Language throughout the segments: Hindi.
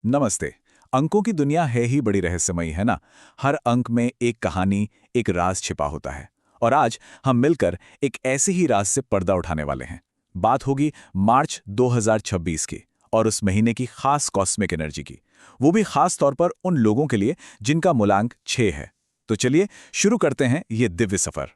नमस्ते। अंकों की दुनिया है ही बड़ी रहस्यमयी, है ना? हर अंक में एक कहानी, एक राज छिपा होता है। और आज हम मिलकर एक ऐसे ही राज से पर्दा उठाने वाले हैं। बात होगी मार्च 2026 की और उस महीने की खास कॉस्मिक एनर्जी की। वो भी खास तौर पर उन लोगों के लिए जिनका मूलांक 6 है। तो चलिए शुरू करते हैं ये दिव्य सफर।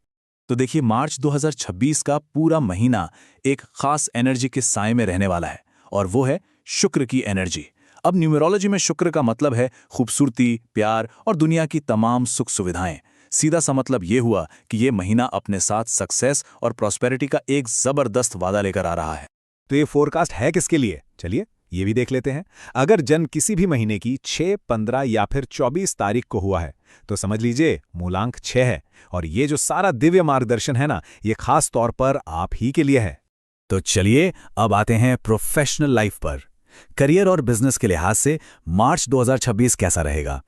तो देखिए, मार्च 2026 का पूरा महीना एक खास एनर्जी के साए में रहने वाला है और वो है शुक्र की एनर्जी। अब न्यूमरोलॉजी में शुक्र का मतलब है खूबसूरती, प्यार और दुनिया की तमाम सुख सुविधाएं। सीधा सा मतलब ये हुआ कि ये महीना अपने साथ सक्सेस और प्रॉस्पेरिटी का एक जबरदस्त वादा लेकर आ रहा है। तो ये फोरकास्ट है किसके लिए? चलिए ये भी देख लेते हैं। अगर जन्म किसी भी महीने की 6, 15 या फिर 24 तारीख को हुआ है तो समझ लीजिए मूलांक 6 है। और ये जो सारा दिव्य मार्गदर्शन है ना, ये खास तौर पर आप ही के लिए है। तो चलिए अब आते हैं प्रोफेशनल लाइफ पर। करियर और बिजनेस के लिहाज से मार्च 2026 कैसा रहेगा?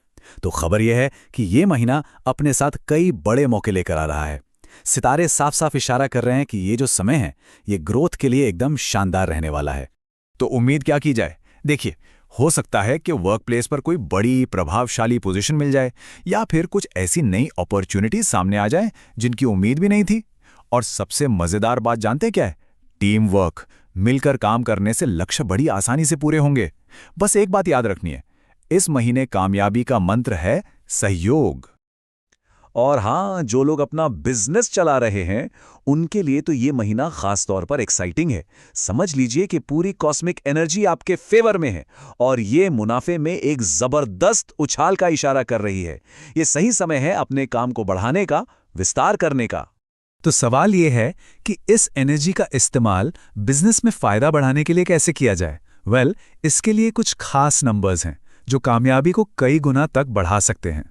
तो खबर यह है कि ये महीना अपने साथ कई बड़े मौके लेकर आ रहा है। सितारे साफ साफ इशारा कर रहे हैं कि ये जो समय है, ये ग्रोथ के लिए एकदम शानदार रहने वाला है। तो उम्मीद क्या की जाए? देखिए, हो सकता है कि वर्क प्लेस पर कोई बड़ी प्रभावशाली पोजीशन मिल जाए या फिर कुछ ऐसी नई अपॉर्चुनिटीज सामने आ जाए जिनकी उम्मीद भी नहीं थी। और सबसे मजेदार बात जानते हैं क्या है? Team work. मिलकर काम करने से लक्ष्य बड़ी आसानी से पूरे होंगे। बस एक बात याद रखनी है, इस महीने कामयाबी का मंत्र है सहयोग। और हाँ, जो लोग अपना बिजनेस चला रहे हैं उनके लिए तो ये महीना खास तौर पर एक्साइटिंग है। समझ लीजिए कि पूरी कॉस्मिक एनर्जी आपके फेवर में है और ये मुनाफे में एक जबरदस्त उछाल का इशारा कर रही है। ये सही समय है अपने काम को बढ़ाने का, विस्तार करने का। तो सवाल ये है कि इस एनर्जी का इस्तेमाल बिजनेस में फायदा बढ़ाने के लिए कैसे किया जाए? इसके लिए कुछ खास नंबर्स हैं जो कामयाबी को कई गुना तक बढ़ा सकते हैं।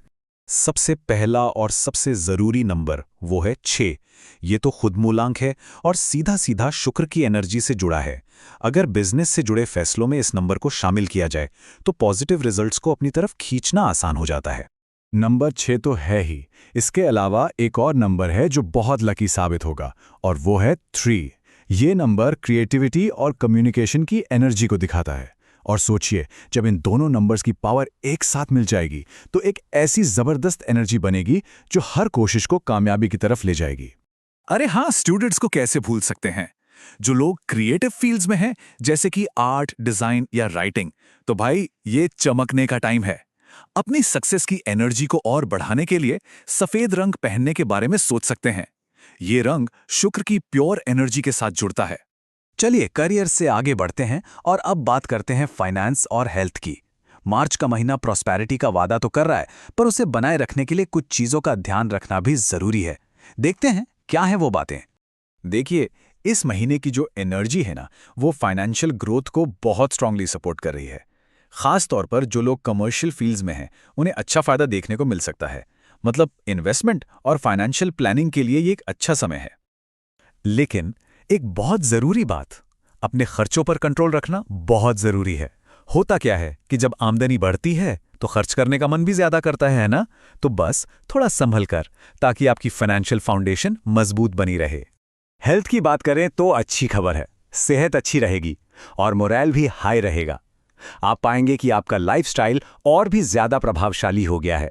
सबसे पहला और सबसे जरूरी नंबर वो है 6। ये तो खुद मूलांक है और सीधा सीधा शुक्र की एनर्जी से जुड़ा है। अगर बिजनेस से जुड़े फैसलों में इस नंबर को शामिल किया जाए तो पॉजिटिव रिजल्ट्स को अपनी तरफ खींचना आसान हो जाता है। नंबर 6 तो है ही, इसके अलावा एक और नंबर है जो बहुत लकी साबित होगा और वो है 3। ये नंबर क्रिएटिविटी और कम्युनिकेशन की एनर्जी को दिखाता है। और सोचिए, जब इन दोनों नंबर्स की पावर एक साथ मिल जाएगी तो एक ऐसी जबरदस्त एनर्जी बनेगी जो हर कोशिश को कामयाबी की तरफ ले जाएगी। अरे हाँ, स्टूडेंट्स को कैसे भूल सकते हैं? जो लोग क्रिएटिव फील्ड्स में हैं, जैसे कि आर्ट, डिजाइन या राइटिंग, तो भाई ये चमकने का टाइम है। अपनी सक्सेस की एनर्जी को और बढ़ाने के लिए सफेद रंग पहनने के बारे में सोच सकते हैं। ये रंग शुक्र की प्योर एनर्जी के साथ जुड़ता है। चलिए करियर से आगे बढ़ते हैं और अब बात करते हैं फाइनेंस और हेल्थ की। मार्च का महीना प्रॉस्पेरिटी का वादा तो कर रहा है, पर उसे बनाए रखने के लिए कुछ चीजों का ध्यान रखना भी जरूरी है। देखते हैं क्या है वो बातें। देखिए, इस महीने की जो एनर्जी है ना, वो फाइनेंशियल ग्रोथ को बहुत स्ट्रांगली सपोर्ट कर रही है। खास तौर पर जो लोग कमर्शियल फील्ड्स में हैं, उन्हें अच्छा फायदा देखने को मिल सकता है। मतलब इन्वेस्टमेंट और फाइनेंशियल प्लानिंग के लिए ये एक अच्छा समय है। लेकिन एक बहुत जरूरी बात, अपने खर्चों पर कंट्रोल रखना बहुत जरूरी है। होता क्या है कि जब आमदनी बढ़ती है तो खर्च करने का मन भी ज्यादा करता है ना? तो बस थोड़ा संभल कर, ताकि आपकी फाइनेंशियल फाउंडेशन मजबूत बनी रहे। हेल्थ की बात करें तो अच्छी खबर है, सेहत अच्छी रहेगी और मोरल भी हाई रहेगा। आप पाएंगे कि आपका लाइफस्टाइल और भी ज्यादा प्रभावशाली हो गया है।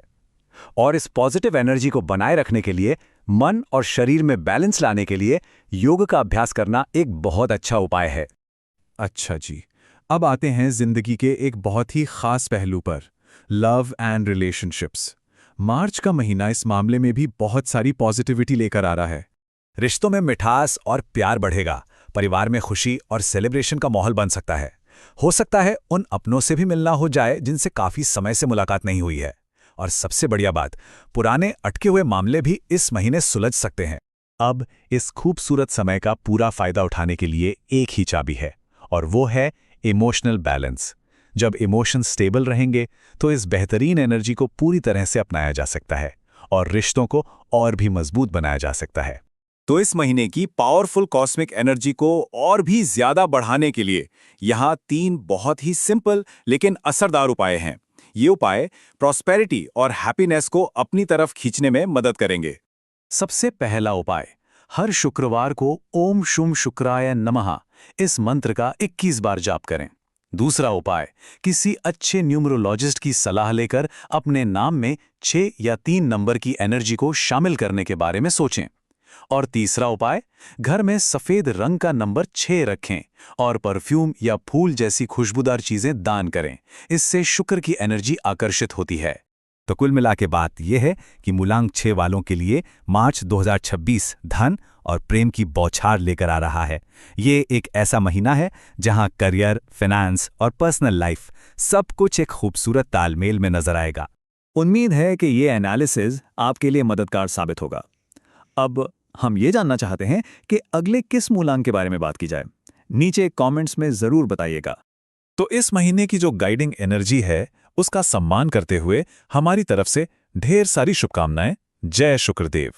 और इस पॉजिटिव एनर्जी को बनाए रखने के लिए, मन और शरीर में बैलेंस लाने के लिए योग का अभ्यास करना एक बहुत अच्छा उपाय है। अच्छा जी, अब आते हैं जिंदगी के एक बहुत ही खास पहलू पर, लव एंड रिलेशनशिप्स। मार्च का महीना इस मामले में भी बहुत सारी पॉजिटिविटी लेकर आ रहा है। रिश्तों में मिठास और प्यार बढ़ेगा, परिवार में खुशी और सेलिब्रेशन का माहौल बन सकता है। हो सकता है उन अपनों से भी मिलना हो जाए जिनसे काफी समय से मुलाकात नहीं हुई है। और सबसे बढ़िया बात, पुराने अटके हुए मामले भी इस महीने सुलझ सकते हैं। अब इस खूबसूरत समय का पूरा फायदा उठाने के लिए एक ही चाबी है, और वो है इमोशनल बैलेंस। जब इमोशन स्टेबल रहेंगे तो इस बेहतरीन एनर्जी को पूरी तरह से अपनाया जा सकता है और रिश्तों को और भी मजबूत बनाया जा सकता है। तो इस महीने की पावरफुल कॉस्मिक एनर्जी को और भी ज्यादा बढ़ाने के लिए यहाँ 3 बहुत ही सिंपल लेकिन असरदार उपाय हैं। ये उपाय प्रॉस्पेरिटी और हैप्पीनेस को अपनी तरफ खींचने में मदद करेंगे। सबसे पहला उपाय, हर शुक्रवार को ओम शुम शुक्राय नमः इस मंत्र का 21 बार जाप करें। दूसरा उपाय, किसी अच्छे न्यूमरोलॉजिस्ट की सलाह लेकर अपने नाम में 6 या 3 नंबर की एनर्जी को शामिल करने के बारे में सोचें। और तीसरा उपाय, घर में सफेद रंग का नंबर 6 रखें और परफ्यूम या फूल जैसी खुशबूदार चीजें दान करें। इससे शुक्र की एनर्जी आकर्षित होती है। तो कुल मिला के बात यह है कि मूलांक 6 वालों के लिए मार्च 2026 धन और प्रेम की बौछार लेकर आ रहा है। ये एक ऐसा महीना है जहां करियर, फाइनेंस और पर्सनल लाइफ सब कुछ एक खूबसूरत तालमेल में नजर आएगा। उम्मीद है कि ये एनालिसिस आपके लिए मददगार साबित होगा। अब हम ये जानना चाहते हैं कि अगले किस मूलांक के बारे में बात की जाए। नीचे कमेंट्स में जरूर बताइएगा। तो इस महीने की जो गाइडिंग एनर्जी है उसका सम्मान करते हुए हमारी तरफ से ढेर सारी शुभकामनाएं। जय शुक्रदेव।